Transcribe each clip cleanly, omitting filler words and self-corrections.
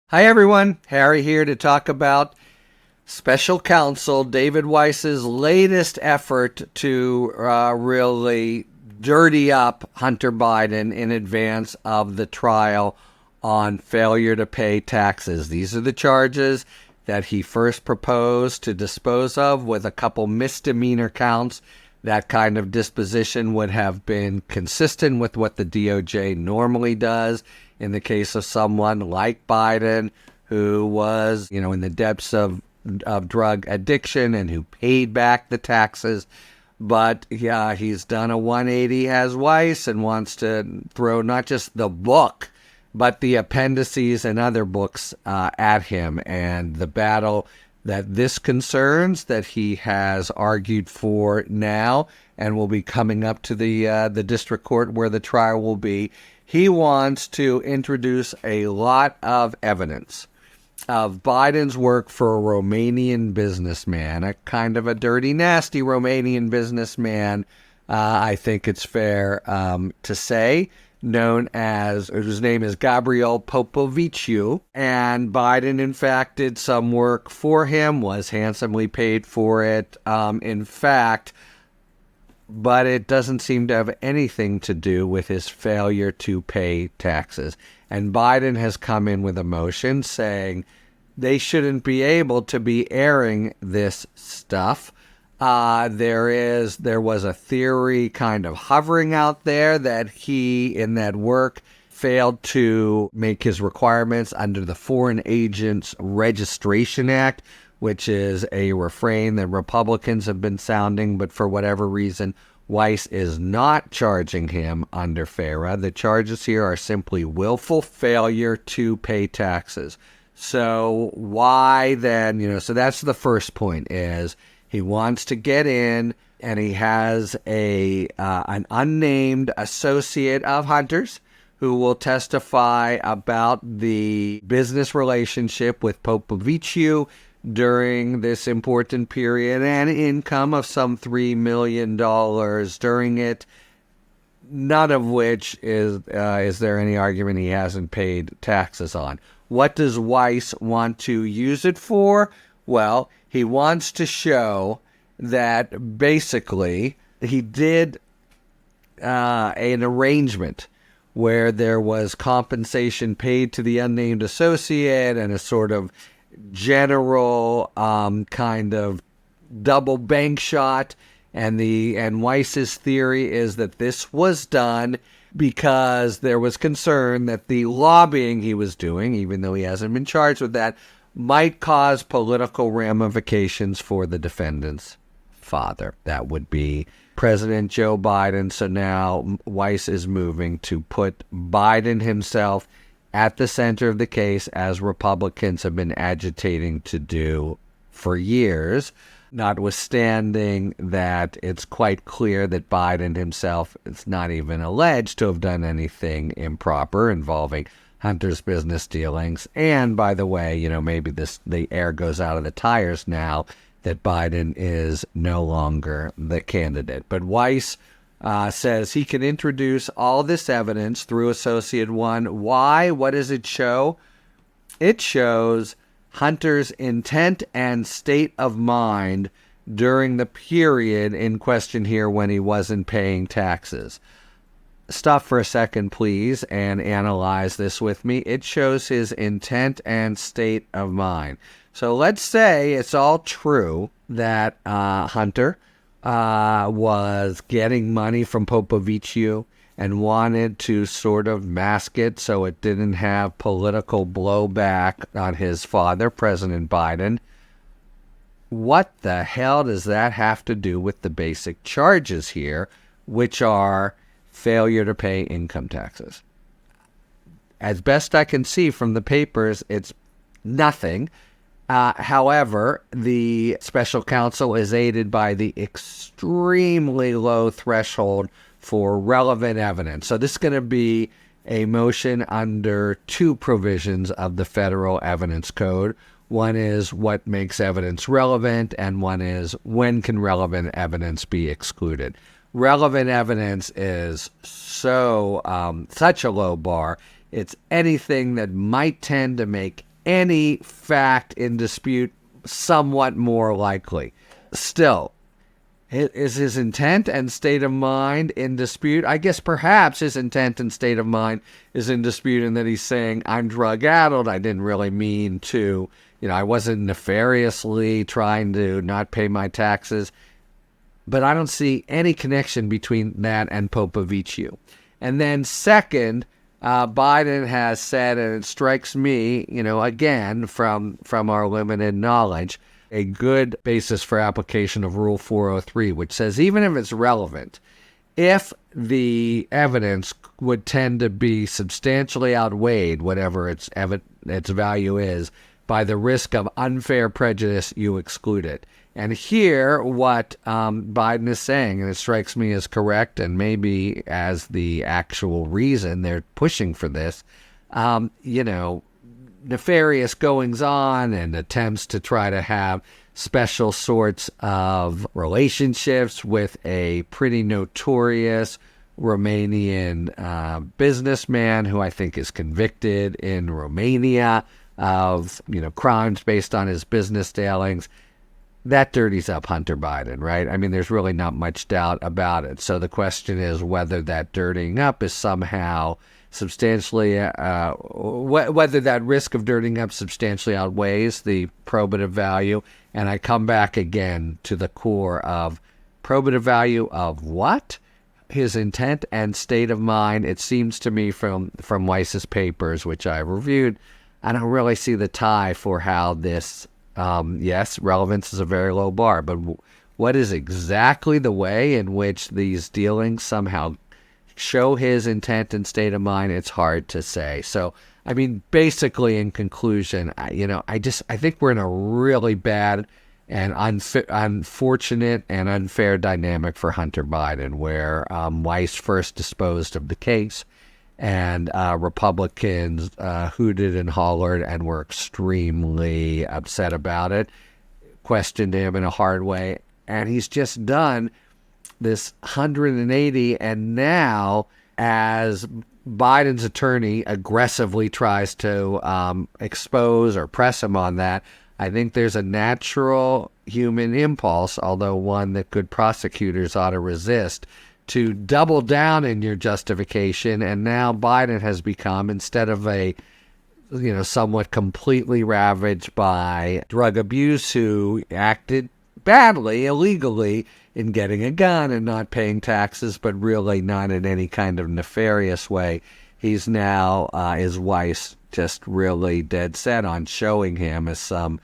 Hi everyone, Harry here to talk about Special Counsel David Weiss's latest effort to really dirty up Hunter Biden in advance of the trial on failure to pay taxes. These are the charges that he first proposed to dispose of with a couple misdemeanor counts. That kind of disposition would have been consistent with what the DOJ normally does in the case of someone like Biden, who was, in the depths of drug addiction and who paid back the taxes. But yeah, he's done a 180 as Weiss and wants to throw not just the book, but the appendices and other books at him. And the battle that this concerns, that he has argued for now and will be coming up to the district court where the trial will be. He wants to introduce a lot of evidence of Biden's work for a Romanian businessman, a kind of a dirty, nasty Romanian businessman, I think it's fair to say, whose name is Gabriel Popoviciu. And Biden, in fact, did some work for him, was handsomely paid for it. But it doesn't seem to have anything to do with his failure to pay taxes. And Biden has come in with a motion saying they shouldn't be able to be airing this stuff. There was a theory kind of hovering out there that he, in that work, failed to make his requirements under the Foreign Agents Registration Act, which is a refrain that Republicans have been sounding, but for whatever reason, Weiss is not charging him under FARA. The charges here are simply willful failure to pay taxes. So why then, so that's the first point, is he wants to get in, and he has an unnamed associate of Hunter's who will testify about the business relationship with Popoviciu during this important period, and income of some $3 million during it, none of which is there any argument he hasn't paid taxes on. What does Weiss want to use it for? Well, he wants to show that basically he did an arrangement where there was compensation paid to the unnamed associate and a sort of general kind of double bank shot, and Weiss's theory is that this was done because there was concern that the lobbying he was doing, even though he hasn't been charged with that, might cause political ramifications for the defendant's father. That would be President Joe Biden. So now Weiss is moving to put Biden himself at the center of the case, as Republicans have been agitating to do for years, notwithstanding that it's quite clear that Biden himself is not even alleged to have done anything improper involving Hunter's business dealings. And by the way, maybe the air goes out of the tires now that Biden is no longer the candidate. But Weiss says he can introduce all this evidence through Associate 1. Why? What does it show? It shows Hunter's intent and state of mind during the period in question here when he wasn't paying taxes. Stop for a second, please, and analyze this with me. It shows his intent and state of mind. So let's say it's all true that Hunter was getting money from Popoviciu and wanted to sort of mask it so it didn't have political blowback on his father, President Biden. What the hell does that have to do with the basic charges here, which are failure to pay income taxes? As best I can see from the papers, it's nothing. However, the special counsel is aided by the extremely low threshold for relevant evidence. So this is going to be a motion under two provisions of the Federal Evidence Code. One is what makes evidence relevant, and one is when can relevant evidence be excluded. Relevant evidence is such a low bar. It's anything that might tend to make any fact in dispute somewhat more likely. Still, is his intent and state of mind in dispute? I guess perhaps his intent and state of mind is in dispute in that he's saying, I'm drug-addled. I didn't really mean to, I wasn't nefariously trying to not pay my taxes. But I don't see any connection between that and Popoviciu. And then second, Biden has said, and it strikes me, again, from our limited knowledge, a good basis for application of Rule 403, which says even if it's relevant, if the evidence would tend to be substantially outweighed, whatever its value is, by the risk of unfair prejudice, you exclude it. And here, what Biden is saying, and it strikes me as correct, and maybe as the actual reason they're pushing for this, nefarious goings-on and attempts to try to have special sorts of relationships with a pretty notorious Romanian businessman who I think is convicted in Romania of, crimes based on his business dealings. That dirties up Hunter Biden, right? I mean, there's really not much doubt about it. So the question is whether that dirtying up is somehow substantially, whether that risk of dirtying up substantially outweighs the probative value. And I come back again to the core of probative value of what? His intent and state of mind. It seems to me from Weiss's papers, which I reviewed, I don't really see the tie for how this, yes, relevance is a very low bar, but what is exactly the way in which these dealings somehow show his intent and state of mind? It's hard to say. So, I mean, basically, in conclusion, I think we're in a really bad and unfortunate and unfair dynamic for Hunter Biden, where Weiss first disposed of the case, and Republicans hooted and hollered and were extremely upset about it, questioned him in a hard way, and he's just done this 180, and now as Biden's attorney aggressively tries to expose or press him on that, I think there's a natural human impulse, although one that good prosecutors ought to resist, to double down in your justification. And now Biden has become, instead of a, somewhat completely ravaged by drug abuse, who acted badly, illegally, in getting a gun and not paying taxes, but really not in any kind of nefarious way. He's now, is Weiss just really dead set on showing him as some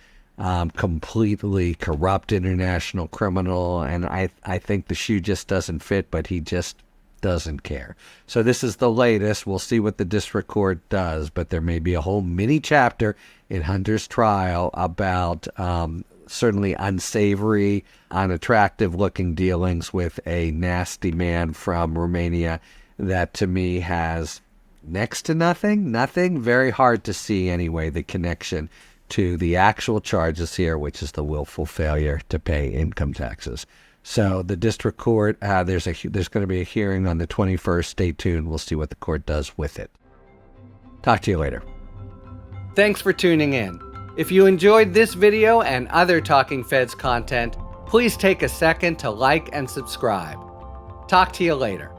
completely corrupt international criminal, and I think the shoe just doesn't fit, but he just doesn't care. So this is the latest. We'll see what the district court does, but there may be a whole mini chapter in Hunter's trial about certainly unsavory, unattractive-looking dealings with a nasty man from Romania that, to me, has next to nothing, very hard to see anyway, the connection to the actual charges here, which is the willful failure to pay income taxes. So the district court, there's going to be a hearing on the 21st. Stay tuned. We'll see what the court does with it. Talk to you later. Thanks for tuning in. If you enjoyed this video and other Talking Feds content, please take a second to like and subscribe. Talk to you later.